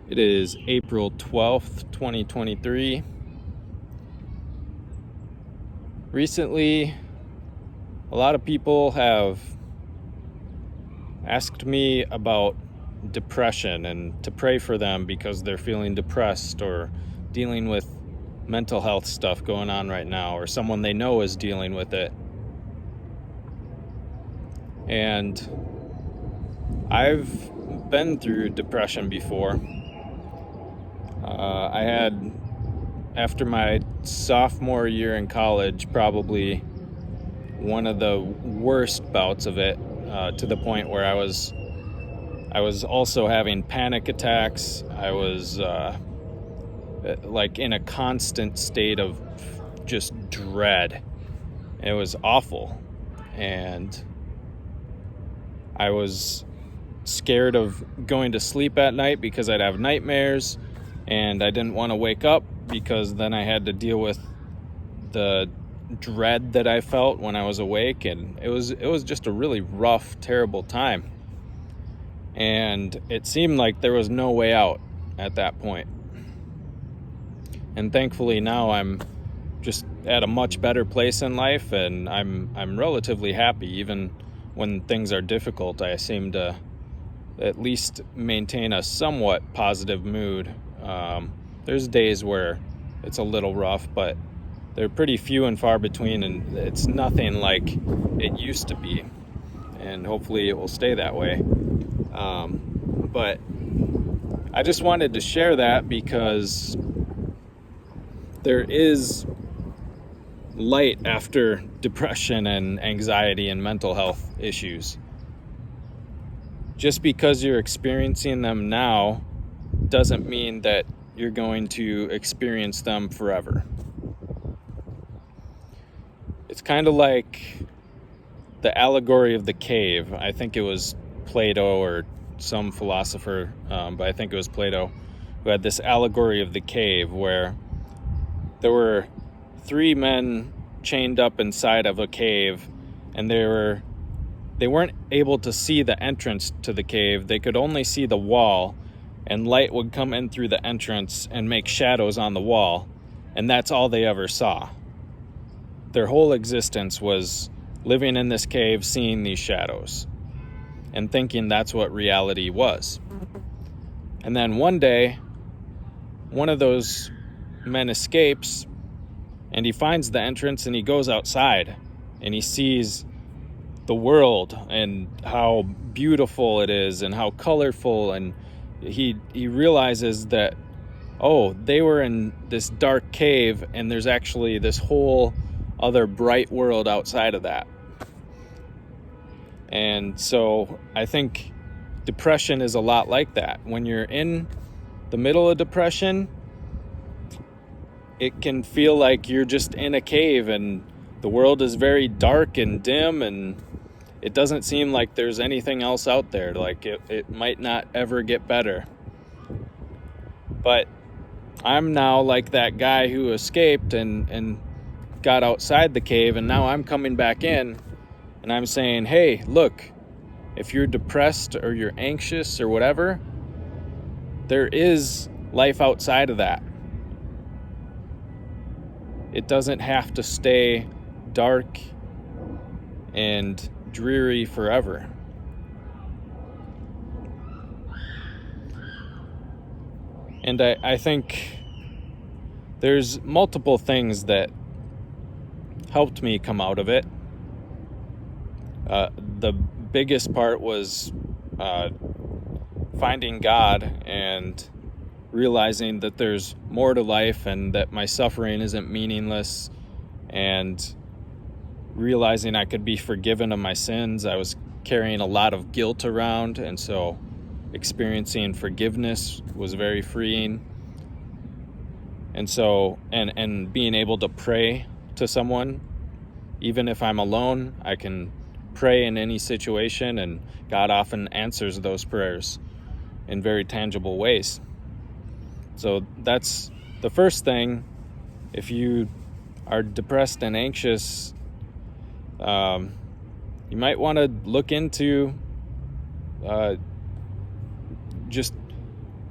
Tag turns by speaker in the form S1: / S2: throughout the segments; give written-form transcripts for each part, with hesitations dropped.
S1: It is April 12th, 2023. Recently, a lot of people have asked me about depression and to pray for them because they're feeling depressed or dealing with mental health stuff going on right now, or someone they know is dealing with it. And I've been through depression before. I had, after my sophomore year in college, probably one of the worst bouts of it, to the point where I was also having panic attacks. I was like in a constant state of just dread. It was awful. And I was scared of going to sleep at night because I'd have nightmares, and I didn't want to wake up because then I had to deal with the dread that I felt when I was awake, and it was just a really rough, terrible time. And it seemed like there was no way out at that point. And thankfully now I'm just at a much better place in life, and I'm relatively happy. Even when things are difficult, I seem to at least maintain a somewhat positive mood. There's days where it's a little rough, but they're pretty few and far between, and it's nothing like it used to be. And hopefully it will stay that way. But I just wanted to share that because there is light after depression and anxiety and mental health issues. Just because you're experiencing them now doesn't mean that you're going to experience them forever. It's kind of like the allegory of the cave. I think it was Plato or some philosopher, but I think it was Plato, who had this allegory of the cave where there were three men chained up inside of a cave, and they weren't able to see the entrance to the cave. They could only see the wall, and light would come in through the entrance and make shadows on the wall, and that's all they ever saw. Their whole existence was living in this cave, seeing these shadows, and thinking that's what reality was. And then one day, one of those men escapes, and he finds the entrance, and he goes outside, and he sees the world and how beautiful it is and how colorful, and he realizes that, oh, they were in this dark cave, and there's actually this whole other bright world outside of that. And so I think depression is a lot like that. When you're in the middle of depression, it can feel like you're just in a cave and the world is very dark and dim, and it doesn't seem like there's anything else out there. Like it might not ever get better. But I'm now like that guy who escaped and got outside the cave, and now I'm coming back in, and I'm saying, hey, look, if you're depressed or you're anxious or whatever, there is life outside of that. It doesn't have to stay dark and dreary forever. And I think there's multiple things that helped me come out of it. The biggest part was finding God and realizing that there's more to life and that my suffering isn't meaningless, and realizing I could be forgiven of my sins. I was carrying a lot of guilt around, and so experiencing forgiveness was very freeing. And so, and being able to pray to someone, even if I'm alone, I can pray in any situation, and God often answers those prayers in very tangible ways. So that's the first thing. If you are depressed and anxious, you might want to look into just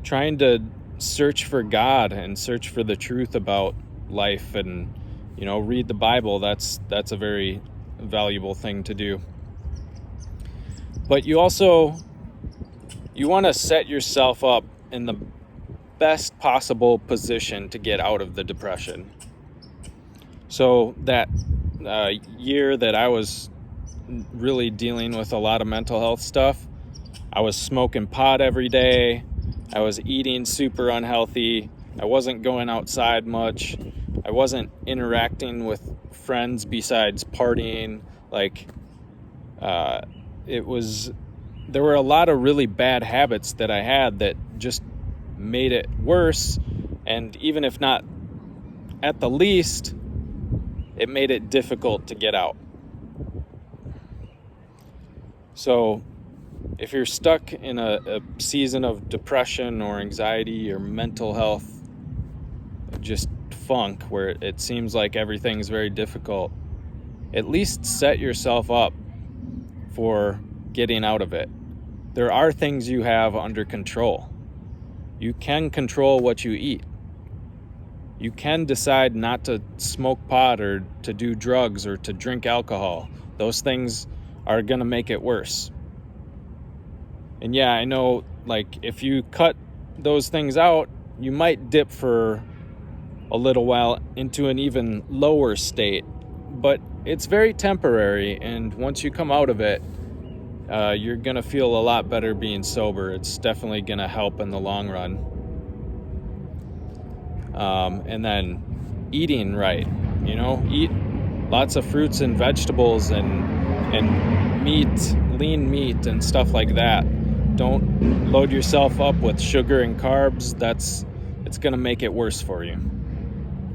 S1: trying to search for God and search for the truth about life and, read the Bible. That's a very valuable thing to do. But you want to set yourself up in the best possible position to get out of the depression. So that year that I was really dealing with a lot of mental health stuff, I was smoking pot every day. I was eating super unhealthy. I wasn't going outside much. I wasn't interacting with friends besides partying. There were a lot of really bad habits that I had that just made it worse. And even if not at the least, it made it difficult to get out. So if you're stuck in a season of depression or anxiety or mental health, just funk, where it seems like everything's very difficult, at least set yourself up for getting out of it. There are things you have under control. You can control what you eat. You can decide not to smoke pot or to do drugs or to drink alcohol. Those things are going to make it worse. And yeah, I know, if you cut those things out, you might dip for a little while into an even lower state, but it's very temporary. And once you come out of it, you're going to feel a lot better being sober. It's definitely going to help in the long run. And then eating right, eat lots of fruits and vegetables and meat, lean meat and stuff like that. Don't load yourself up with sugar and carbs. It's going to make it worse for you.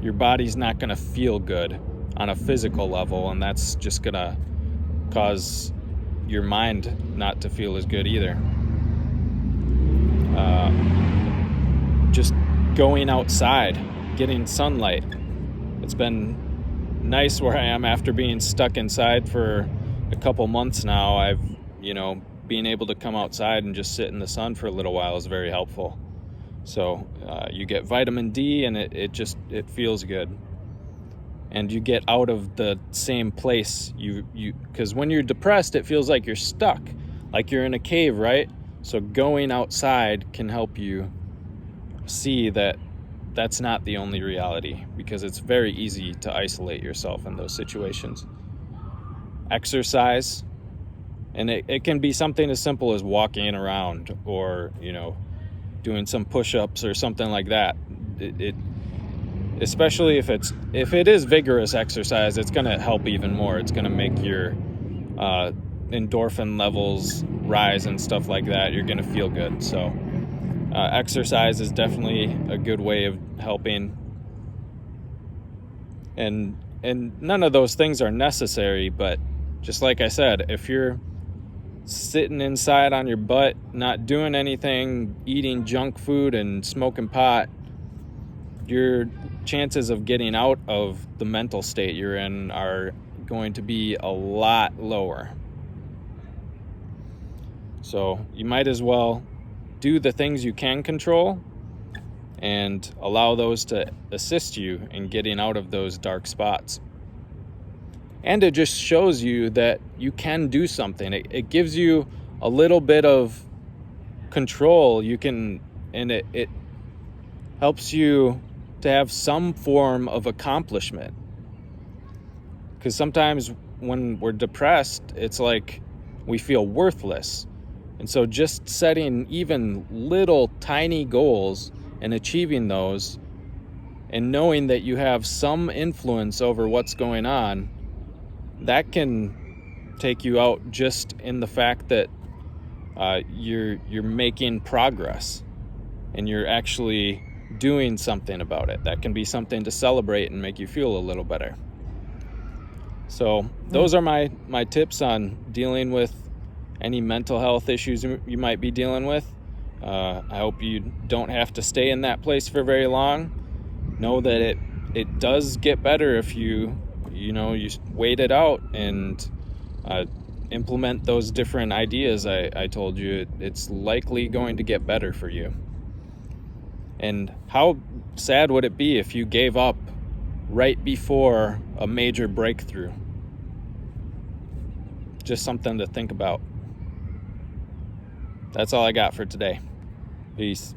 S1: Your body's not going to feel good on a physical level, and that's just going to cause your mind not to feel as good either. Just going outside, getting sunlight. It's been nice where I am after being stuck inside for a couple months now. I've, being able to come outside and just sit in the sun for a little while is very helpful. So you get vitamin D, and it feels good. And you get out of the same place because when you're depressed, it feels like you're stuck, like you're in a cave, right? So going outside can help you see that that's not the only reality, because it's very easy to isolate yourself in those situations. Exercise, and it can be something as simple as walking around or, doing some push-ups or something like that. Especially if it is vigorous exercise, it's going to help even more. It's going to make your endorphin levels rise and stuff like that. You're going to feel good. So exercise is definitely a good way of helping. And none of those things are necessary, but just like I said, if you're sitting inside on your butt, not doing anything, eating junk food and smoking pot, your chances of getting out of the mental state you're in are going to be a lot lower. So you might as well do the things you can control and allow those to assist you in getting out of those dark spots. And it just shows you that you can do something. It gives you a little bit of control. It helps you to have some form of accomplishment. Because sometimes when we're depressed, it's like we feel worthless. And so just setting even little tiny goals and achieving those and knowing that you have some influence over what's going on, that can take you out just in the fact that you're making progress and you're actually doing something about it. That can be something to celebrate and make you feel a little better. So those are my tips on dealing with any mental health issues you might be dealing with. I hope you don't have to stay in that place for very long. Know that it does get better if you wait it out and implement those different ideas I told you. It's likely going to get better for you. And how sad would it be if you gave up right before a major breakthrough? Just something to think about. That's all I got for today. Peace.